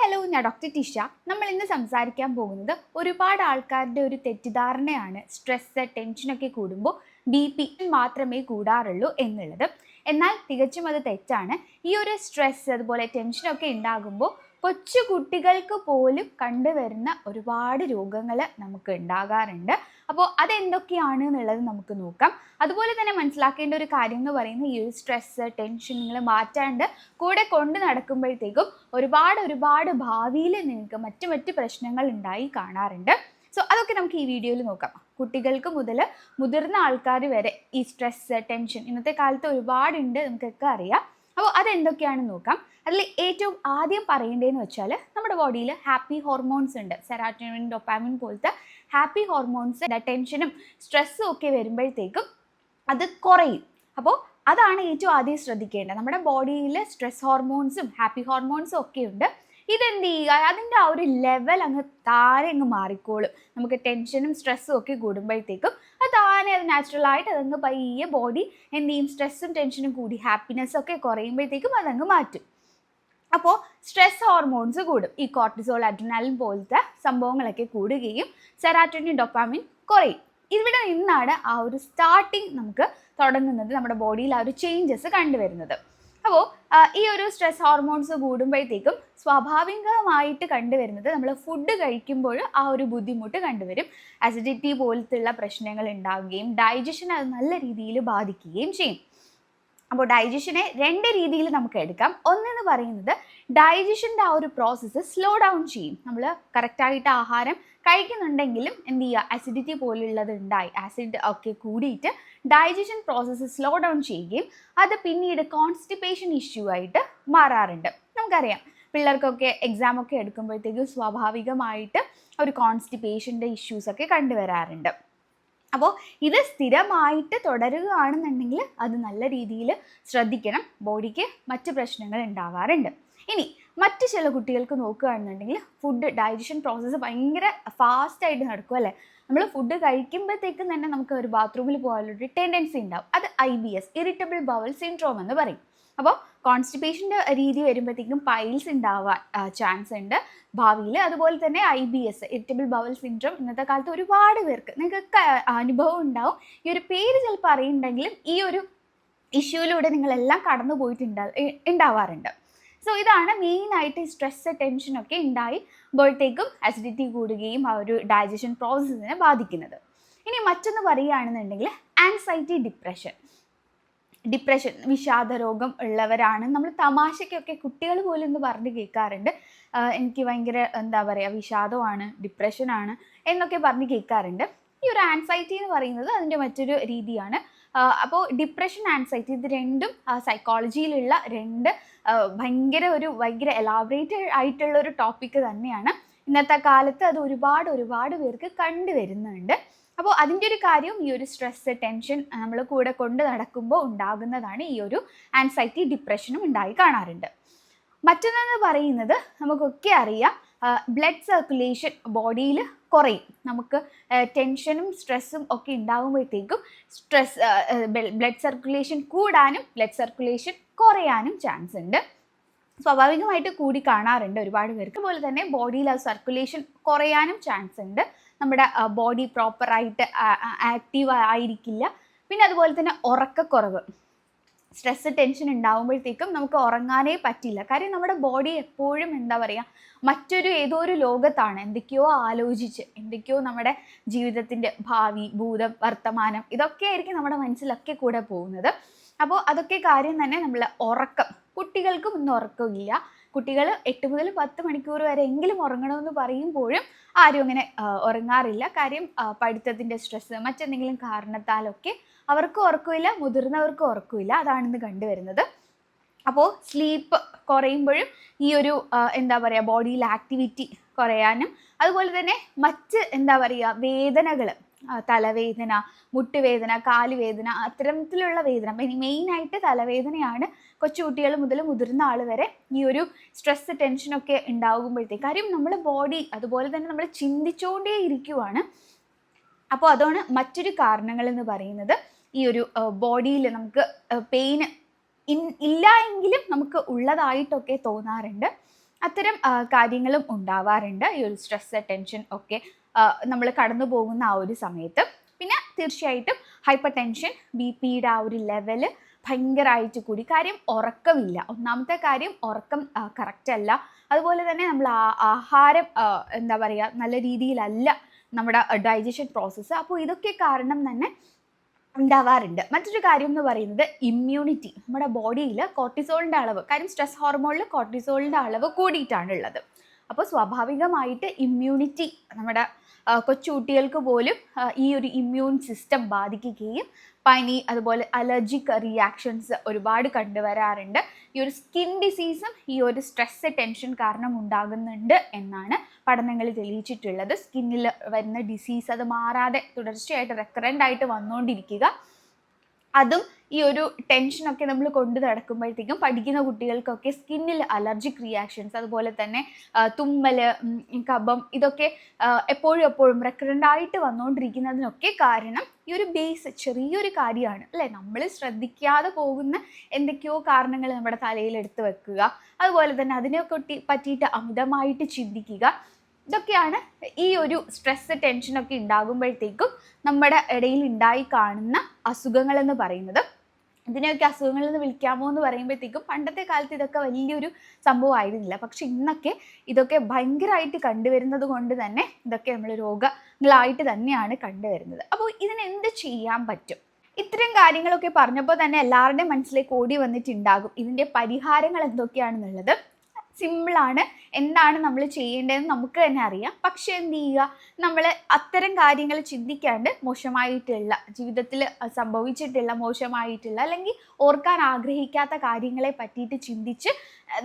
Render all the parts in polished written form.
Hello, ഞാൻ doctor Tisha. നമ്മൾ ഇന്ന് സംസാരിക്കാൻ പോകുന്നത് ഒരുപാട് ആൾക്കാരുടെ ഒരു തെറ്റിദ്ധാരണയാണ് സ്ട്രെസ് ടെൻഷനൊക്കെ കൂടുമ്പോൾ BP മാത്രമേ കൂടാറുള്ളൂ എന്നുള്ളത്. എന്നാൽ തികച്ചും അത് തെറ്റാണ്. ഈ ഒരു സ്ട്രെസ് അതുപോലെ ടെൻഷനൊക്കെ ഉണ്ടാകുമ്പോൾ കൊച്ചു കുട്ടികൾക്ക് പോലും കണ്ടുവരുന്ന ഒരുപാട് രോഗങ്ങൾ നമുക്ക് ഉണ്ടാകാറുണ്ട്. അപ്പോൾ അതെന്തൊക്കെയാണ് എന്നുള്ളത് നമുക്ക് നോക്കാം. അതുപോലെ തന്നെ മനസ്സിലാക്കേണ്ട ഒരു കാര്യം എന്ന് പറയുന്നത്, ഈ ഒരു സ്ട്രെസ് ടെൻഷൻ നിങ്ങൾ മാറ്റാണ്ട് കൂടെ കൊണ്ട് നടക്കുമ്പോഴത്തേക്കും ഒരുപാട് ഭാവിയിൽ നിങ്ങൾക്ക് മറ്റ് പ്രശ്നങ്ങൾ ഉണ്ടായി കാണാറുണ്ട്. സോ അതൊക്കെ നമുക്ക് ഈ വീഡിയോയിൽ നോക്കാം. കുട്ടികൾക്ക് മുതൽ മുതിർന്ന ആൾക്കാർ വരെ ഈ സ്ട്രെസ് ടെൻഷൻ ഇന്നത്തെ കാലത്ത് ഒരുപാടുണ്ട്, നമുക്കൊക്കെ അറിയാം. അപ്പോൾ അതെന്തൊക്കെയാണെന്ന് നോക്കാം. അതിൽ ഏറ്റവും ആദ്യം പറയേണ്ടതെന്ന് വെച്ചാൽ, നമ്മുടെ ബോഡിയിൽ ഹാപ്പി ഹോർമോൺസ് ഉണ്ട്. സെറാറ്റോണിൻ, ഡോപാമിൻ പോലത്തെ ഹാപ്പി ഹോർമോൺസ് ടെൻഷനും സ്ട്രെസ്സും ഒക്കെ വരുമ്പോഴത്തേക്കും അത് കുറയും. അപ്പോൾ അതാണ് ഏറ്റവും ആദ്യം ശ്രദ്ധിക്കേണ്ടത്. നമ്മുടെ ബോഡിയിൽ സ്ട്രെസ് ഹോർമോൺസും ഹാപ്പി ഹോർമോൺസും ഒക്കെ ഉണ്ട്. ഇതെന്ത് ചെയ്യുക, അതിൻ്റെ ആ ഒരു ലെവൽ താഴെ മാറിക്കോളും. നമുക്ക് ടെൻഷനും സ്ട്രെസ്സും ഒക്കെ കൂടുമ്പോഴത്തേക്കും അത് താഴെ നാച്ചുറലായിട്ട് പയ്യെ ബോഡി എന്ത് ചെയ്യും, സ്ട്രെസ്സും ടെൻഷനും കൂടി ഹാപ്പിനെസ്സും ഒക്കെ കുറയുമ്പോഴത്തേക്കും മാറ്റും. അപ്പോൾ സ്ട്രെസ് ഹോർമോൺസ് കൂടും. ഈ കോർട്ടിസോൾ, അഡ്രിനാലിൻ പോലത്തെ സംഭവങ്ങളൊക്കെ കൂടുകയും സെറാറ്റോണിൻ, ഡോപാമിൻ കുറയും. ഇവിടെ നിന്നാണ് ആ ഒരു സ്റ്റാർട്ടിങ് നമുക്ക് തുടങ്ങുന്നത്, നമ്മുടെ ബോഡിയിൽ ആ ഒരു ചേഞ്ചസ് കണ്ടുവരുന്നത്. അപ്പോൾ ഈ ഒരു സ്ട്രെസ് ഹോർമോൺസ് കൂടുമ്പോഴത്തേക്കും സ്വാഭാവികമായിട്ട് കണ്ടുവരുന്നത്, നമ്മൾ ഫുഡ് കഴിക്കുമ്പോൾ ആ ഒരു ബുദ്ധിമുട്ട് കണ്ടുവരും. അസിഡിറ്റി പോലത്തുള്ള പ്രശ്നങ്ങൾ ഉണ്ടാവുകയും ഡൈജഷൻ അത് നല്ല രീതിയിൽ ബാധിക്കുകയും ചെയ്യും. അപ്പോൾ ഡൈജഷനെ രണ്ട് രീതിയിൽ നമുക്ക് എടുക്കാം. ഒന്നെന്ന് പറയുന്നത്, ഡൈജഷൻ്റെ ആ ഒരു പ്രോസസ്സ് സ്ലോ ഡൗൺ ചെയ്യും. നമ്മൾ കറക്റ്റായിട്ട് ആഹാരം കഴിക്കുന്നുണ്ടെങ്കിലും എന്ത് ചെയ്യുക, അസിഡിറ്റി പോലുള്ളത് ഉണ്ടായി ആസിഡ് ഒക്കെ കൂടിയിട്ട് ഡൈജഷൻ പ്രോസസ്സ് സ്ലോ ഡൗൺ ചെയ്യുകയും അത് പിന്നീട് കോൺസ്റ്റിപ്പേഷൻ ഇഷ്യൂ ആയിട്ട് മാറാറുണ്ട്. നമുക്കറിയാം, പിള്ളേർക്കൊക്കെ എക്സാമൊക്കെ എടുക്കുമ്പോഴത്തേക്കും സ്വാഭാവികമായിട്ട് ഒരു കോൺസ്റ്റിപ്പേഷൻ്റെ ഇഷ്യൂസൊക്കെ കണ്ടുവരാറുണ്ട്. അപ്പോൾ ഇത് സ്ഥിരമായിട്ട് തുടരുകയാണെന്നുണ്ടെങ്കിൽ അത് നല്ല രീതിയിൽ ശ്രദ്ധിക്കണം. ബോഡിക്ക് മറ്റ് പ്രശ്നങ്ങൾ ഉണ്ടാവാറുണ്ട്. ഇനി മറ്റ് ചില കുട്ടികൾക്ക് നോക്കുകയാണെന്നുണ്ടെങ്കിൽ ഫുഡ് ഡൈജഷൻ പ്രോസസ്സ് ഭയങ്കര ഫാസ്റ്റായിട്ട് നടക്കും അല്ലേ. നമ്മൾ ഫുഡ് കഴിക്കുമ്പോഴത്തേക്കും തന്നെ നമുക്ക് ഒരു ബാത്റൂമിൽ പോകാനുള്ളൊരു ടെൻഡൻസി ഉണ്ടാവും. അത് IBS, ഇറിറ്റബിൾ ബവൽ സിൻഡ്രോം എന്ന് പറയും. അപ്പോൾ കോൺസ്റ്റിപ്പേഷൻ്റെ രീതി വരുമ്പോഴത്തേക്കും പൈൽസ് ഉണ്ടാവാൻ ചാൻസ് ഉണ്ട് ഭാവിയിൽ. അതുപോലെ തന്നെ IBS, ഇറിറ്റബിൾ ബവൽ സിൻഡ്രോം ഇന്നത്തെ കാലത്ത് ഒരുപാട് പേർക്ക് നിങ്ങൾക്കൊക്കെ അനുഭവം ഉണ്ടാവും. ഈ ഒരു പേര് ചിലപ്പോൾ അറിയുന്നുണ്ടെങ്കിലും ഈ ഒരു ഇഷ്യൂയിലൂടെ നിങ്ങളെല്ലാം കടന്നു ഉണ്ടാവാറുണ്ട്. സോ ഇതാണ് മെയിനായിട്ട് സ്ട്രെസ് ടെൻഷനൊക്കെ ഉണ്ടായിപ്പോഴത്തേക്കും അസിഡിറ്റി കൂടുകയും ആ ഒരു ഡൈജഷൻ പ്രോസസ്സിനെ ബാധിക്കുന്നത്. ഇനി മറ്റൊന്ന് പറയുകയാണെന്നുണ്ടെങ്കിൽ ആൻസൈറ്റി, ഡിപ്രഷൻ, വിഷാദരോഗം ഉള്ളവരാണ്. നമ്മൾ തമാശയ്ക്കൊക്കെ കുട്ടികൾ പോലും എന്ന് പറഞ്ഞ് കേൾക്കാറുണ്ട്, എനിക്ക് ഭയങ്കര എന്താ പറയുക വിഷാദമാണ്, ഡിപ്രഷനാണ് എന്നൊക്കെ പറഞ്ഞ് കേൾക്കാറുണ്ട്. ഈ ഒരു ആൻസൈറ്റി എന്ന് പറയുന്നത് അതിൻ്റെ മറ്റൊരു രീതിയാണ്. അപ്പോൾ ഡിപ്രഷൻ, ആൻസൈറ്റി ഇത് രണ്ടും സൈക്കോളജിയിലുള്ള രണ്ട് ഭയങ്കര എലാബറേറ്റ് ആയിട്ടുള്ള ഒരു ടോപ്പിക്ക് തന്നെയാണ്. ഇന്നത്തെ കാലത്ത് അത് ഒരുപാട് പേർക്ക് കണ്ടുവരുന്നുണ്ട്. അപ്പോൾ അതിൻ്റെ ഒരു കാര്യം, ഈ ഒരു സ്ട്രെസ് ടെൻഷൻ നമ്മൾ കൂടെ കൊണ്ട് നടക്കുമ്പോൾ ഉണ്ടാകുന്നതാണ്. ഈ ഒരു ആൻസൈറ്റി, ഡിപ്രഷനും ഉണ്ടായി കാണാറുണ്ട്. മറ്റൊന്നെന്ന് പറയുന്നത്, നമുക്കൊക്കെ അറിയാം, ബ്ലഡ് സർക്കുലേഷൻ ബോഡിയിൽ കുറയും. നമുക്ക് ടെൻഷനും സ്ട്രെസ്സും ഒക്കെ ഉണ്ടാകുമ്പോഴത്തേക്കും ബ്ലഡ് സർക്കുലേഷൻ കൂടാനും ബ്ലഡ് സർക്കുലേഷൻ കുറയാനും ചാൻസ് ഉണ്ട്. സ്വാഭാവികമായിട്ട് കൂടി കാണാറുണ്ട് ഒരുപാട് പേർക്ക്. അതുപോലെ തന്നെ ബോഡിയിൽ ആ സർക്കുലേഷൻ കുറയാനും ചാൻസ് ഉണ്ട്. നമ്മുടെ ബോഡി പ്രോപ്പറായിട്ട് ആക്റ്റീവ് ആയിരിക്കില്ല. പിന്നെ അതുപോലെ തന്നെ ഉറക്കക്കുറവ്, സ്ട്രെസ് ടെൻഷൻ ഉണ്ടാകുമ്പോഴത്തേക്കും നമുക്ക് ഉറങ്ങാനേ പറ്റില്ല. കാര്യം നമ്മുടെ ബോഡി എപ്പോഴും എന്താ പറയുക, ഏതോ ഒരു ലോകത്താണ്. എന്തൊക്കെയോ ആലോചിച്ച്, എന്തൊക്കെയോ നമ്മുടെ ജീവിതത്തിൻ്റെ ഭാവി, ഭൂതം, വർത്തമാനം ഇതൊക്കെ ആയിരിക്കും നമ്മുടെ മനസ്സിലൊക്കെ കൂടെ പോകുന്നത്. അപ്പോൾ അതൊക്കെ കാര്യം തന്നെ നമ്മൾ ഉറക്കം, കുട്ടികൾക്കും ഒന്നും ഉറക്കമില്ല. കുട്ടികൾ 8 മുതൽ 10 മണിക്കൂർ വരെ എങ്കിലും ഉറങ്ങണമെന്ന് പറയുമ്പോഴും ആരും അങ്ങനെ ഉറങ്ങാറില്ല. കാര്യം പഠിത്തത്തിൻ്റെ സ്ട്രെസ്സ്, മറ്റെന്തെങ്കിലും കാരണത്താലൊക്കെ അവർക്ക് ഉറക്കമില്ല, മുതിർന്നവർക്ക് ഉറക്കമില്ല. അതാണിന്ന് കണ്ടുവരുന്നത്. അപ്പോൾ സ്ലീപ്പ് കുറയുമ്പോഴും ഈ ഒരു എന്താ പറയുക ബോഡിയിൽ ആക്ടിവിറ്റി കുറയാനും, അതുപോലെ തന്നെ മറ്റ് എന്താ പറയുക വേദനകൾ, തലവേദന, മുട്ടുവേദന, കാലുവേദന, അത്തരത്തിലുള്ള വേദന, മെയിനായിട്ട് തലവേദനയാണ് കൊച്ചുകുട്ടികൾ മുതൽ മുതിർന്ന ആൾ വരെ ഈ ഒരു സ്ട്രെസ് ടെൻഷനൊക്കെ ഉണ്ടാകുമ്പോഴത്തേക്ക്. കാര്യം നമ്മൾ ബോഡി അതുപോലെ തന്നെ നമ്മൾ ചിന്തിച്ചുകൊണ്ടേ ഇരിക്കുവാണ്. അപ്പോൾ അതാണ് മറ്റൊരു കാരണങ്ങൾ എന്ന് പറയുന്നത്. ഈ ഒരു ബോഡിയിൽ നമുക്ക് പെയിൻ ഇല്ല എങ്കിലും നമുക്ക് ഉള്ളതായിട്ടൊക്കെ തോന്നാറുണ്ട്. അത്തരം കാര്യങ്ങളും ഉണ്ടാവാറുണ്ട് ഈ ഒരു സ്ട്രെസ് ടെൻഷൻ ഒക്കെ നമ്മൾ കടന്നു പോകുന്ന ആ ഒരു സമയത്ത്. പിന്നെ തീർച്ചയായിട്ടും ഹൈപ്പർ ടെൻഷൻ, BP-യുടെ ആ ഒരു ലെവല് ഭയങ്കരമായിട്ട് കൂടി. കാര്യം ഉറക്കമില്ല. ഒന്നാമത്തെ കാര്യം ഉറക്കം കറക്റ്റ് അല്ല. അതുപോലെ തന്നെ നമ്മൾ ആഹാരം എന്താ പറയുക, നല്ല രീതിയിലല്ല നമ്മുടെ ഡൈജഷൻ പ്രോസസ്സ്. അപ്പോൾ ഇതൊക്കെ കാരണം തന്നെ ഉണ്ടാവാറുണ്ട്. മറ്റൊരു കാര്യം എന്ന് പറയുന്നത് ഇമ്മ്യൂണിറ്റി. നമ്മുടെ ബോഡിയിൽ കോർട്ടിസോളിൻ്റെ അളവ്, കാര്യം സ്ട്രെസ് ഹോർമോണിൽ കോർട്ടിസോളിൻ്റെ അളവ് കൂടിയിട്ടാണ് ഉള്ളത്. അപ്പോൾ സ്വാഭാവികമായിട്ട് ഇമ്മ്യൂണിറ്റി, നമ്മുടെ കൊച്ചുകുട്ടികൾക്ക് പോലും ഈ ഒരു ഇമ്മ്യൂൺ സിസ്റ്റം ബാധിക്കുകയും പനി, അതുപോലെ അലർജിക് റിയാക്ഷൻസ് ഒരുപാട് കണ്ടുവരാറുണ്ട്. ഈ ഒരു സ്കിൻ ഡിസീസും ഈ ഒരു സ്ട്രെസ് ടെൻഷൻ കാരണം ഉണ്ടാകുന്നുണ്ട് എന്നാണ് പഠനങ്ങൾ തെളിയിച്ചിട്ടുള്ളത്. സ്കിന്നിൽ വരുന്ന ഡിസീസ് അത് മാറാതെ തുടർച്ചയായിട്ട് റെക്കറൻ്റ് ആയിട്ട് വന്നുകൊണ്ടിരിക്കുക, അതും ഈ ഒരു ടെൻഷനൊക്കെ നമ്മൾ കൊണ്ടു നടക്കുമ്പോഴത്തേക്കും പഠിക്കുന്ന കുട്ടികൾക്കൊക്കെ സ്കിന്നിൽ അലർജിക് റിയാക്ഷൻസ്, അതുപോലെ തന്നെ തുമ്മൽ, കഫം, ഇതൊക്കെ എപ്പോഴും റെക്കറൻ്റായിട്ട് വന്നുകൊണ്ടിരിക്കുന്നതിനൊക്കെ കാരണം ഈ ഒരു ബേസ് ചെറിയൊരു കാര്യമാണ് അല്ലേ. നമ്മൾ ശ്രദ്ധിക്കാതെ പോകുന്ന എന്തൊക്കെയോ കാരണങ്ങൾ നമ്മുടെ തലയിൽ എടുത്ത് വെക്കുക, അതുപോലെ തന്നെ അതിനെ പറ്റിയിട്ട് അമിതമായിട്ട് ചിന്തിക്കുക, ഇതൊക്കെയാണ് ഈ ഒരു സ്ട്രെസ് ടെൻഷനൊക്കെ ഉണ്ടാകുമ്പോഴത്തേക്കും നമ്മുടെ ഇടയിൽ ഉണ്ടായി കാണുന്ന അസുഖങ്ങളെന്ന് പറയുന്നത്. ഇതിനെയൊക്കെ അസുഖങ്ങളെന്ന് വിളിക്കാമോ എന്ന് പറയുമ്പോഴത്തേക്കും പണ്ടത്തെ കാലത്ത് ഇതൊക്കെ വലിയൊരു സംഭവമായിരുന്നില്ല. പക്ഷെ ഇന്നൊക്കെ ഇതൊക്കെ ഭയങ്കരമായിട്ട് കണ്ടുവരുന്നത് കൊണ്ട് തന്നെ ഇതൊക്കെ നമ്മൾ രോഗങ്ങളായിട്ട് തന്നെയാണ് കണ്ടുവരുന്നത്. അപ്പോൾ ഇതിന് എന്ത് ചെയ്യാൻ പറ്റും? ഇത്തരം കാര്യങ്ങളൊക്കെ പറഞ്ഞപ്പോൾ തന്നെ എല്ലാവരുടെയും മനസ്സിലേക്ക് ഓടി വന്നിട്ടുണ്ടാകും ഇതിൻ്റെ പരിഹാരങ്ങൾ എന്തൊക്കെയാണെന്നുള്ളത്. സിമ്പിളാണ്. എന്താണ് നമ്മൾ ചെയ്യേണ്ടതെന്ന് നമുക്ക് തന്നെ അറിയാം. പക്ഷെ എന്ത് ചെയ്യുക, നമ്മൾ അത്തരം കാര്യങ്ങൾ ചിന്തിക്കാണ്ട് മോശമായിട്ടുള്ള ജീവിതത്തിൽ സംഭവിച്ചിട്ടുള്ള മോശമായിട്ടുള്ള അല്ലെങ്കിൽ ഓർക്കാൻ ആഗ്രഹിക്കാത്ത കാര്യങ്ങളെ പറ്റിയിട്ട് ചിന്തിച്ച്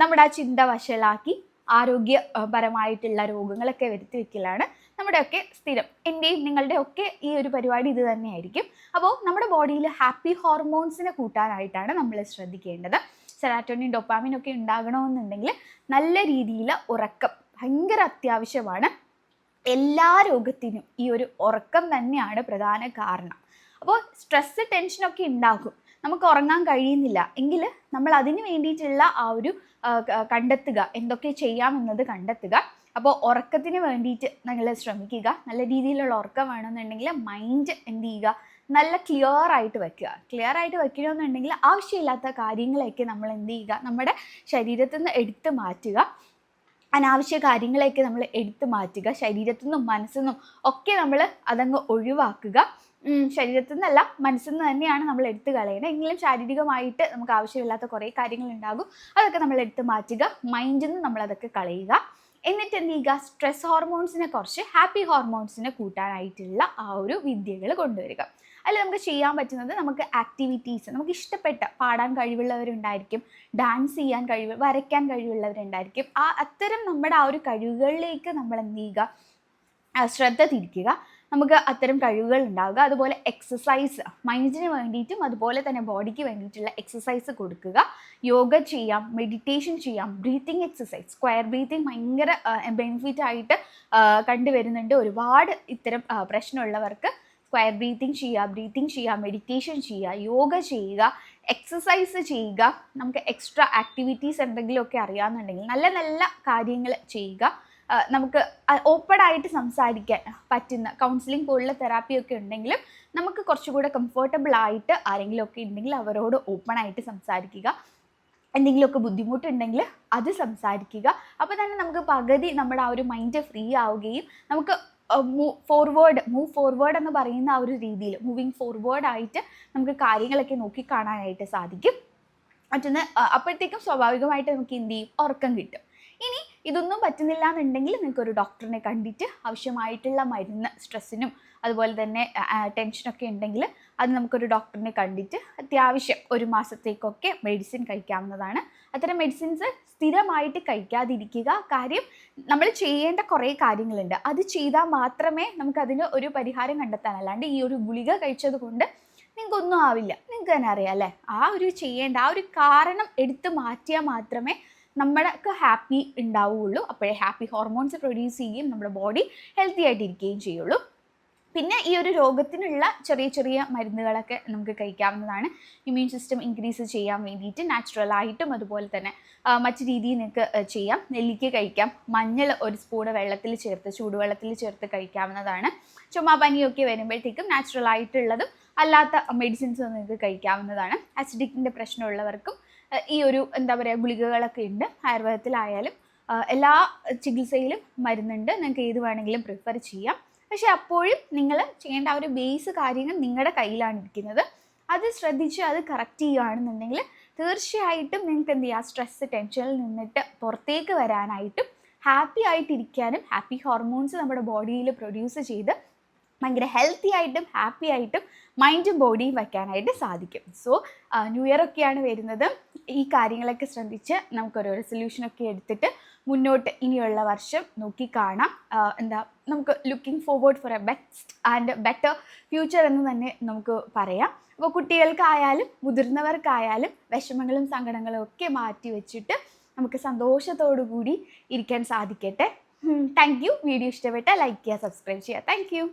നമ്മുടെ ആ ചിന്ത വഷളാക്കി ആരോഗ്യപരമായിട്ടുള്ള രോഗങ്ങളൊക്കെ വരുത്തി വയ്ക്കലാണ് നമ്മുടെയൊക്കെ സ്ഥിരം. എൻ്റെയും നിങ്ങളുടെ ഒക്കെ ഈ ഒരു പരിപാടി ഇത് തന്നെയായിരിക്കും. അപ്പോൾ നമ്മുടെ ബോഡിയിൽ ഹാപ്പി ഹോർമോൺസിനെ കൂട്ടാനായിട്ടാണ് നമ്മൾ ശ്രദ്ധിക്കേണ്ടത്. സെറാറ്റോണിൻ, ഡോപ്പാമിൻ ഒക്കെ ഉണ്ടാകണമെന്നുണ്ടെങ്കിൽ നല്ല രീതിയിൽ ഉറക്കം ഭയങ്കര അത്യാവശ്യമാണ്. എല്ലാ രോഗത്തിനും ഈ ഒരു ഉറക്കം തന്നെയാണ് പ്രധാന കാരണം. അപ്പോൾ സ്ട്രെസ് ടെൻഷനൊക്കെ ഉണ്ടാകും, നമുക്ക് ഉറങ്ങാൻ കഴിയുന്നില്ല എങ്കിൽ നമ്മൾ അതിന് വേണ്ടിയിട്ടുള്ള ആ ഒരു കണ്ടെത്തുക, എന്തൊക്കെ ചെയ്യാമെന്നത് കണ്ടെത്തുക. അപ്പോൾ ഉറക്കത്തിന് വേണ്ടിയിട്ട് നിങ്ങൾ ശ്രമിക്കുക. നല്ല രീതിയിലുള്ള ഉറക്കം വേണമെന്നുണ്ടെങ്കിൽ മൈൻഡ് എന്ത് ചെയ്യുക, നല്ല ക്ലിയർ ആയിട്ട് വെക്കുക. ക്ലിയർ ആയിട്ട് വെക്കണമെന്നുണ്ടെങ്കിൽ ആവശ്യമില്ലാത്ത കാര്യങ്ങളെയൊക്കെ നമ്മൾ എന്ത് ചെയ്യുക, നമ്മുടെ ശരീരത്തിൽ നിന്ന് എടുത്തു മാറ്റുക. അനാവശ്യ കാര്യങ്ങളെയൊക്കെ നമ്മൾ എടുത്തു മാറ്റുക. ശരീരത്തിൽ നിന്നും മനസ്സിൽ നിന്നും ഒക്കെ നമ്മൾ അതങ്ങ് ഒഴിവാക്കുക. ശരീരത്തിൽ നിന്നല്ല, മനസ്സിൽ നിന്ന് തന്നെയാണ് നമ്മൾ എടുത്തു കളയുന്നത്. എങ്കിലും ശാരീരികമായിട്ട് നമുക്ക് ആവശ്യമില്ലാത്ത കുറേ കാര്യങ്ങളുണ്ടാകും, അതൊക്കെ നമ്മൾ എടുത്തു മാറ്റുക. മൈൻഡിൽ നിന്ന് നമ്മളതൊക്കെ കളയുക. എന്നിട്ട് എന്ത് ചെയ്യുക, സ്ട്രെസ് ഹോർമോൺസിനെ കുറച്ച് ഹാപ്പി ഹോർമോൺസിനെ കൂട്ടാനായിട്ടുള്ള ആ ഒരു വിദ്യകൾ കൊണ്ടുവരിക. അതിൽ നമുക്ക് ചെയ്യാൻ പറ്റുന്നത്, നമുക്ക് ആക്ടിവിറ്റീസ്, നമുക്ക് ഇഷ്ടപ്പെട്ട പാടാൻ കഴിവുള്ളവരുണ്ടായിരിക്കും, ഡാൻസ് ചെയ്യാൻ വരയ്ക്കാൻ കഴിവുള്ളവരുണ്ടായിരിക്കും. അത്തരം നമ്മുടെ ആ ഒരു കഴിവുകളിലേക്ക് നമ്മൾ എന്ത് ചെയ്യുക, ശ്രദ്ധ തിരിക്കുക. നമുക്ക് അത്തരം കഴിവുകൾ ഉണ്ടാവുക. അതുപോലെ എക്സസൈസ്, മൈൻഡിന് വേണ്ടിയിട്ടും അതുപോലെ തന്നെ ബോഡിക്ക് വേണ്ടിയിട്ടുള്ള എക്സസൈസ് കൊടുക്കുക. യോഗ ചെയ്യാം, മെഡിറ്റേഷൻ ചെയ്യാം, ബ്രീത്തിങ് എക്സസൈസ്, സ്ക്വയർ ബ്രീത്തിങ് ഭയങ്കര ബെനിഫിറ്റ് ആയിട്ട് കണ്ടുവരുന്നുണ്ട്. ഒരുപാട് ഇത്തരം പ്രശ്നമുള്ളവർക്ക് സ്ക്വയർ ബ്രീത്തിങ് ചെയ്യുക, മെഡിറ്റേഷൻ ചെയ്യുക, യോഗ ചെയ്യുക, എക്സസൈസ് ചെയ്യുക. നമുക്ക് എക്സ്ട്രാ ആക്ടിവിറ്റീസ് എന്തെങ്കിലുമൊക്കെ അറിയാമെന്നുണ്ടെങ്കിൽ നല്ല നല്ല കാര്യങ്ങൾ ചെയ്യുക. നമുക്ക് ഓപ്പണായിട്ട് സംസാരിക്കാൻ പറ്റുന്ന കൗൺസിലിംഗ് പോലുള്ള തെറാപ്പിയൊക്കെ ഉണ്ടെങ്കിലും നമുക്ക് കുറച്ചുകൂടെ കംഫർട്ടബിൾ ആയിട്ട് ആരെങ്കിലുമൊക്കെ ഉണ്ടെങ്കിൽ അവരോട് ഓപ്പണായിട്ട് സംസാരിക്കുക. എന്തെങ്കിലുമൊക്കെ ബുദ്ധിമുട്ടുണ്ടെങ്കിൽ അത് സംസാരിക്കുക. അപ്പോൾ തന്നെ നമുക്ക് പകുതി നമ്മുടെ ആ ഒരു മൈൻഡ് ഫ്രീ ആവുകയും നമുക്ക് മൂവ് ഫോർവേഡ് എന്ന് പറയുന്ന ആ ഒരു രീതിയിൽ മൂവിങ് ഫോർവേഡ് ആയിട്ട് നമുക്ക് കാര്യങ്ങളൊക്കെ നോക്കിക്കാണാനായിട്ട് സാധിക്കും. മറ്റൊന്ന്, അപ്പോഴത്തേക്കും സ്വാഭാവികമായിട്ട് നമുക്ക് എന്ത് ചെയ്യും, ഉറക്കം കിട്ടും. ഇനി ഇതൊന്നും പറ്റുന്നില്ല എന്നുണ്ടെങ്കിൽ നിങ്ങൾക്കൊരു ഡോക്ടറിനെ കണ്ടിട്ട് ആവശ്യമായിട്ടുള്ള മരുന്ന്, സ്ട്രെസ്സിനും അതുപോലെ തന്നെ ടെൻഷനൊക്കെ ഉണ്ടെങ്കിൽ അത് നമുക്കൊരു ഡോക്ടറിനെ കണ്ടിട്ട് അത്യാവശ്യം 1 മാസത്തേക്കൊക്കെ മെഡിസിൻ കഴിക്കാവുന്നതാണ്. അത്തരം മെഡിസിൻസ് സ്ഥിരമായിട്ട് കഴിക്കാതിരിക്കുക. കാര്യം നമ്മൾ ചെയ്യേണ്ട കുറേ കാര്യങ്ങളുണ്ട്, അത് ചെയ്താൽ മാത്രമേ നമുക്കതിന് ഒരു പരിഹാരം കണ്ടെത്താൻ. അല്ലാണ്ട് ഈ ഒരു ഗുളിക കഴിച്ചത് കൊണ്ട് നിങ്ങൾക്കൊന്നും ആവില്ല. നിങ്ങൾക്ക് തന്നെ അറിയാം അല്ലേ, ആ ഒരു ചെയ്യേണ്ട ആ ഒരു കാരണം എടുത്തു മാറ്റിയാൽ മാത്രമേ നമ്മൾക്ക് ഹാപ്പി ഉണ്ടാവുകയുള്ളൂ. അപ്പോഴേ ഹാപ്പി ഹോർമോൺസ് പ്രൊഡ്യൂസ് ചെയ്യുകയും നമ്മുടെ ബോഡി ഹെൽത്തി ആയിട്ടിരിക്കുകയും ചെയ്യുള്ളൂ. പിന്നെ ഈ ഒരു രോഗത്തിനുള്ള ചെറിയ ചെറിയ മരുന്നുകളൊക്കെ നമുക്ക് കഴിക്കാവുന്നതാണ്. ഇമ്മ്യൂൺ സിസ്റ്റം ഇൻക്രീസ് ചെയ്യാൻ വേണ്ടിയിട്ട് നാച്ചുറലായിട്ടും അതുപോലെ തന്നെ മറ്റു രീതിയിൽ നിങ്ങൾക്ക് ചെയ്യാം. നെല്ലിക്ക കഴിക്കാം, മഞ്ഞൾ ഒരു സ്പൂണ് വെള്ളത്തിൽ ചേർത്ത് ചൂടുവെള്ളത്തിൽ ചേർത്ത് കഴിക്കാവുന്നതാണ്. ചുമ പനിയൊക്കെ വരുമ്പോഴത്തേക്കും നാച്ചുറലായിട്ടുള്ളതും അല്ലാത്ത മെഡിസിൻസ് നിങ്ങൾക്ക് കഴിക്കാവുന്നതാണ്. അസിഡിക്കിൻ്റെ പ്രശ്നമുള്ളവർക്കും ഈ ഒരു എന്താ പറയുക ഗുളികകളൊക്കെ ഉണ്ട്. ആയുർവേദത്തിലായാലും എല്ലാ ചികിത്സയിലും മരുന്നുണ്ട്, നിങ്ങൾക്ക് ഏത് വേണമെങ്കിലും പ്രിഫർ ചെയ്യാം. പക്ഷെ അപ്പോഴും നിങ്ങൾ ചെയ്യേണ്ട ആ ഒരു ബേസ് കാര്യങ്ങൾ നിങ്ങളുടെ കയ്യിലാണ് ഇരിക്കുന്നത്. അത് ശ്രദ്ധിച്ച് അത് കറക്റ്റ് ചെയ്യുകയാണെന്നുണ്ടെങ്കിൽ തീർച്ചയായിട്ടും നിങ്ങൾക്ക് എന്ത് ചെയ്യുക, സ്ട്രെസ് ടെൻഷനിൽ നിന്നിട്ട് പുറത്തേക്ക് വരാനായിട്ടും ഹാപ്പി ആയിട്ടിരിക്കാനും ഹാപ്പി ഹോർമോൺസ് നമ്മുടെ ബോഡിയിൽ പ്രൊഡ്യൂസ് ചെയ്ത് ഭയങ്കര ഹെൽത്തി ആയിട്ടും ഹാപ്പി ആയിട്ടും മൈൻഡും ബോഡിയും വയ്ക്കാനായിട്ട് സാധിക്കും. സോ ന്യൂ ഇയർ ഒക്കെയാണ് വരുന്നത്. ഈ കാര്യങ്ങളൊക്കെ ശ്രദ്ധിച്ച് നമുക്കൊരു റെസൊല്യൂഷനൊക്കെ എടുത്തിട്ട് മുന്നോട്ട് ഇനിയുള്ള വർഷം നോക്കി കാണാം. നമുക്ക് looking forward for A best and better future എന്ന് തന്നെ നമുക്ക് പറയാം. അപ്പോൾ കുട്ടികൾക്കായാലും മുതിർന്നവർക്കായാലും വിഷമങ്ങളും സങ്കടങ്ങളും ഒക്കെ മാറ്റി വെച്ചിട്ട് നമുക്ക് സന്തോഷത്തോടു കൂടി ഇരിക്കാൻ സാധിക്കട്ടെ. Thank you. വീഡിയോ ഇഷ്ടപ്പെട്ടാൽ ലൈക്ക് ചെയ്യുക, സബ്സ്ക്രൈബ് ചെയ്യുക. Thank you.